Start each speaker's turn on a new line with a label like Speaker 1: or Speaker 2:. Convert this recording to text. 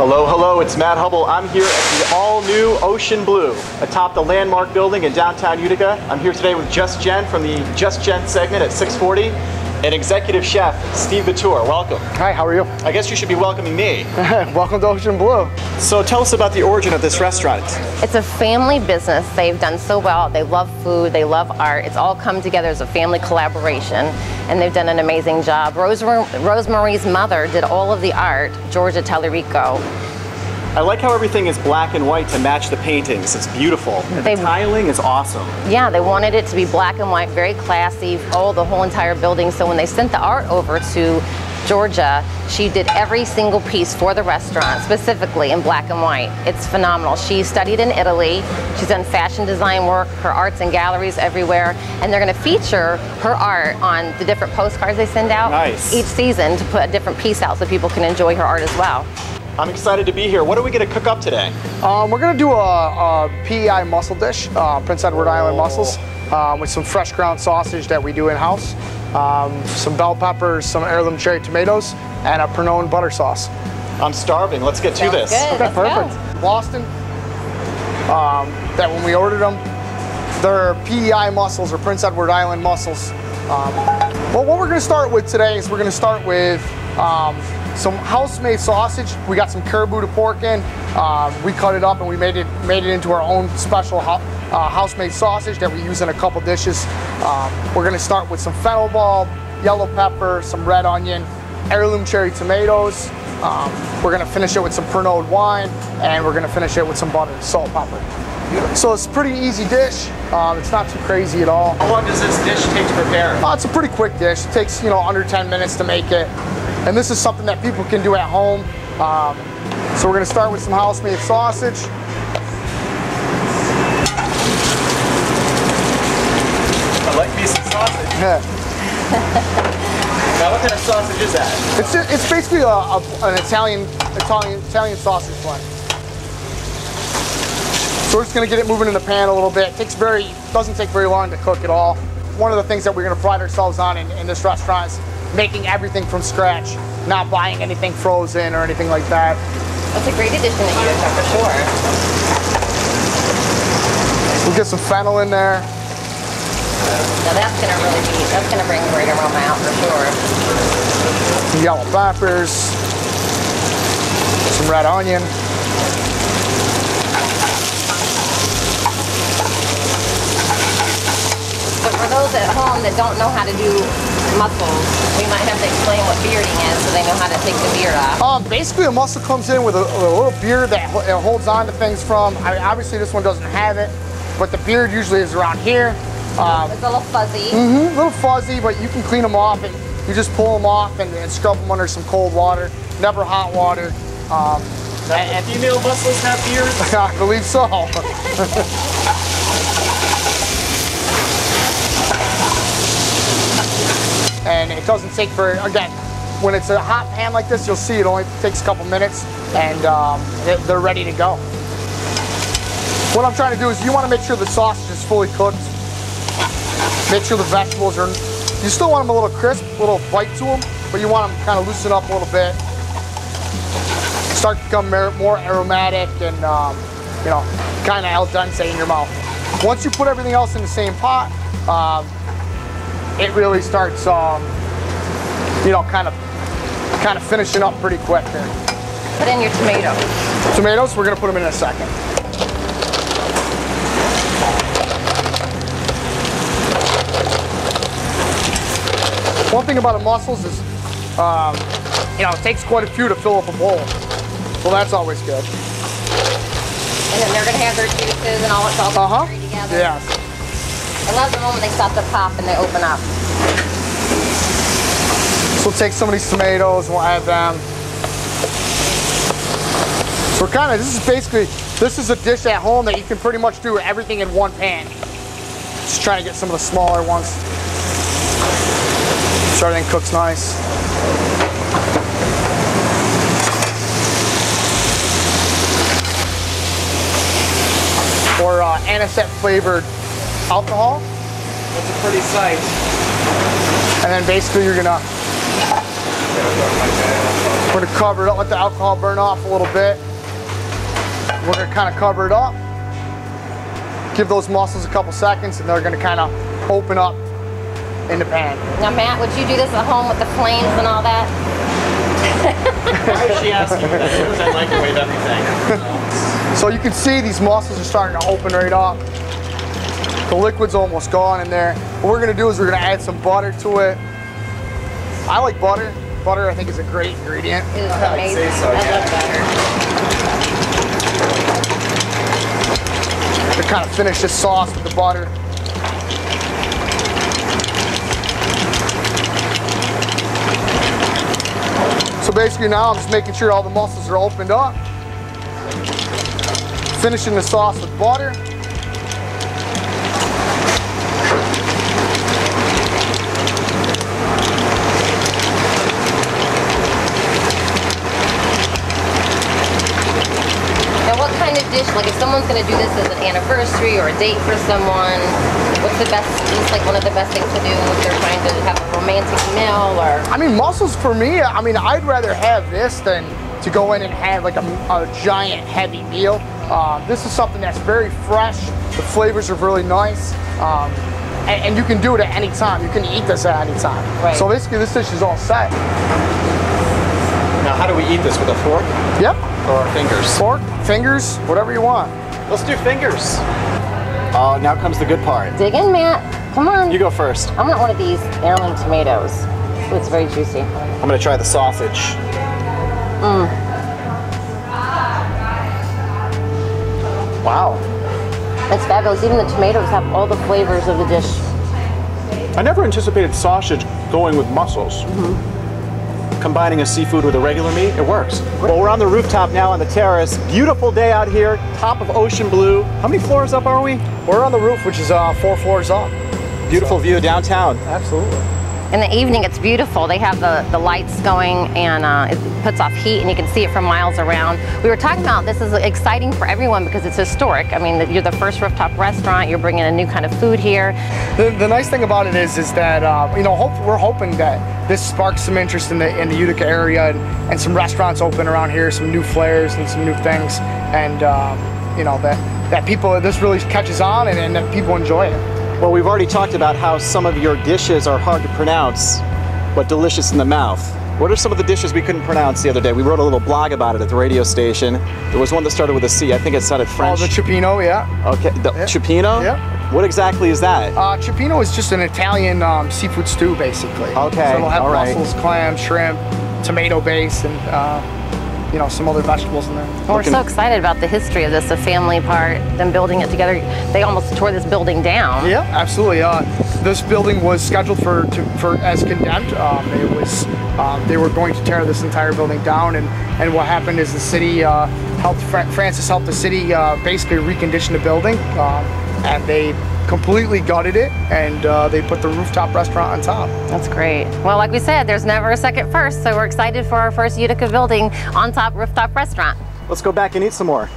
Speaker 1: Hello, hello, it's Matt Hubble. I'm here at the all-new Ocean Blue, atop the landmark building in downtown Utica. I'm here today with Just Jen from the Just Jen segment at 640, and executive chef Steve Batour. Welcome.
Speaker 2: Hi, how are you?
Speaker 1: I guess you should be welcoming me.
Speaker 2: Welcome to Ocean Blue.
Speaker 1: So tell us about the origin of this restaurant.
Speaker 3: It's a family business. They've done so well. They love food, they love art. It's all come together as a family collaboration, and they've done an amazing job. Rosemarie's mother did all of the art, Georgia Tellerico.
Speaker 1: I like how everything is black and white to match the paintings. It's beautiful. The tiling is awesome.
Speaker 3: Yeah, they wanted it to be black and white, very classy, the whole entire building. So when they sent the art over to Georgia, she did every single piece for the restaurant, specifically in black and white. It's phenomenal. She studied in Italy. She's done fashion design work, her arts and galleries everywhere, and they're going to feature her art on the different postcards they send out each season to put a different piece out so people can enjoy her art as well.
Speaker 1: I'm excited to be here. What are we going to cook up today?
Speaker 2: We're going to do a PEI mussel dish, Prince Edward Island Mussels, with some fresh ground sausage that we do in-house, some bell peppers, some heirloom cherry tomatoes, and a Pernod butter sauce.
Speaker 1: I'm starving. Let's get to this.
Speaker 3: Good.
Speaker 2: Okay, perfect. Boston, that when we ordered them, they're PEI mussels or Prince Edward Island mussels. Well, what we're going to start with today is we're going to start with some house-made sausage. We got some caribou pork in. We cut it up and we made it into our own special house-made sausage that we use in a couple dishes. We're going to start with some fennel bulb, yellow pepper, some red onion, heirloom cherry tomatoes. We're going to finish it with some Pernod wine, and we're going to finish it with some butter, salt, pepper. So it's a pretty easy dish. It's not too crazy at all.
Speaker 1: How long does this dish take to prepare?
Speaker 2: It's a pretty quick dish. It takes, under 10 minutes to make it. And this is something that people can do at home. So we're going to start with some house-made sausage.
Speaker 1: I like me some sausage.
Speaker 2: Yeah.
Speaker 1: Now, what kind of sausage is that?
Speaker 2: It's basically an Italian sausage blend. So we're just going to get it moving in the pan a little bit. Doesn't take very long to cook at all. One of the things that we're going to pride ourselves on in this restaurant is making everything from scratch, not buying anything frozen or anything like that.
Speaker 3: That's a great addition to Utica for sure.
Speaker 2: We'll get some fennel in there.
Speaker 3: Now that's gonna bring a great aroma out for sure.
Speaker 2: Some yellow peppers, some red onion.
Speaker 3: But for those at home that don't know how to do mussels, we might have to explain what bearding is so they know how to take the beard off. Basically, a mussel comes in with a little beard that it holds on to things from. Obviously, this one doesn't have it, but the beard usually is around here. It's a little fuzzy.
Speaker 2: A little fuzzy, but you can clean them off, and you just pull them off and scrub them under some cold water, never hot water.
Speaker 1: And female mussels have beards?
Speaker 2: I believe so. And it doesn't take again, when it's a hot pan like this, you'll see it only takes a couple minutes, and they're ready to go. What I'm trying to do is you want to make sure the sausage is fully cooked. Make sure the vegetables you still want them a little crisp, a little bite to them, but you want them to kind of loosen up a little bit. Start to become more aromatic and, kind of al dente in your mouth. Once you put everything else in the same pot, it really starts, kind of finishing up pretty quick there.
Speaker 3: Put in your tomatoes.
Speaker 2: Tomatoes, we're going to put them in a second. One thing about the mussels is, it takes quite a few to fill up a bowl. So that's always good.
Speaker 3: And then they're going to have their juices and all it's all together.
Speaker 2: Yes.
Speaker 3: I love the moment they start to pop and they open up.
Speaker 2: So we'll take some of these tomatoes and we'll add them. So this is a dish at home that you can pretty much do everything in one pan. Just trying to get some of the smaller ones. So everything cooks nice. Or anisette flavored alcohol.
Speaker 1: That's a pretty sight.
Speaker 2: And then basically you're gonna We're gonna cover it up, let the alcohol burn off a little bit. We're gonna kind of cover it up. Give those mussels a couple seconds and they're gonna kind of open up in the pan.
Speaker 3: Now Matt, would you do this at home with the flames and all that?
Speaker 1: Why is she asking me that? Because I microwave everything.
Speaker 2: So you can see these mussels are starting to open right up. The liquid's almost gone in there. What we're gonna do is we're gonna add some butter to it. I like butter. Butter I think is a great ingredient.
Speaker 3: It is amazing.
Speaker 1: So,
Speaker 3: I love butter.
Speaker 2: To kind of finish this sauce with the butter. So basically now I'm just making sure all the mussels are opened up. Finishing the sauce with butter.
Speaker 3: Now what kind of dish, like if someone's going to do this as an anniversary or a date for someone, what's the best, it's like one of the best things to do if they're trying to have a romantic meal or?
Speaker 2: I mean, mussels for me, I mean, I'd rather have this than to go in and have like a giant heavy meal. This is something that's very fresh. The flavors are really nice. And you can do it at any time. You can eat this at any time.
Speaker 3: Right.
Speaker 2: So basically this dish is all set.
Speaker 1: Now, how do we eat this? With a fork?
Speaker 2: Yep.
Speaker 1: Or fingers?
Speaker 2: Fork, fingers, whatever you want.
Speaker 1: Let's do fingers. Oh, now comes the good part.
Speaker 3: Dig in, Matt. Come on.
Speaker 1: You go first.
Speaker 3: I want one of these heirloom tomatoes. Ooh, it's very juicy.
Speaker 1: I'm gonna try the sausage. Wow.
Speaker 3: It's fabulous. Even the tomatoes have all the flavors of the dish.
Speaker 1: I never anticipated sausage going with mussels. Combining a seafood with a regular meat, it works. Well, we're on the rooftop now on the terrace. Beautiful day out here, top of ocean blue. How many floors up are we?
Speaker 2: We're on the roof, which is 4 floors up.
Speaker 1: Beautiful view downtown.
Speaker 2: Absolutely.
Speaker 3: In the evening, it's beautiful. They have the lights going and it puts off heat and you can see it from miles around. We were talking about this is exciting for everyone because it's historic. I mean, you're the first rooftop restaurant. You're bringing a new kind of food here.
Speaker 2: The nice thing about it is that, you know, we're hoping that this sparks some interest in the Utica area and some restaurants open around here, some new flares and some new things. And, you know, that people, this really catches on and that people enjoy it.
Speaker 1: Well, we've already talked about how some of your dishes are hard to pronounce, but delicious in the mouth. What are some of the dishes we couldn't pronounce the other day? We wrote a little blog about it at the radio station. There was one that started with a C. I think it sounded French.
Speaker 2: Oh, the cioppino, yeah.
Speaker 1: Okay, the cioppino?
Speaker 2: Yeah.
Speaker 1: What exactly is that?
Speaker 2: Cioppino is just an Italian seafood stew, basically.
Speaker 1: Okay,
Speaker 2: So it'll have
Speaker 1: all right.
Speaker 2: mussels, clams, shrimp, tomato base, and you know, some other vegetables in there.
Speaker 3: Well, we're so excited about the history of this, the family part, them building it together. They almost tore this building down.
Speaker 2: Yeah, absolutely. This building was scheduled for as condemned. They were going to tear this entire building down, and what happened is the city Francis helped the city basically recondition the building, and they completely gutted it, and they put the rooftop restaurant on top.
Speaker 3: That's great. Well, like we said, there's never a second first, so we're excited for our first Utica building on top rooftop restaurant.
Speaker 1: Let's go back and eat some more.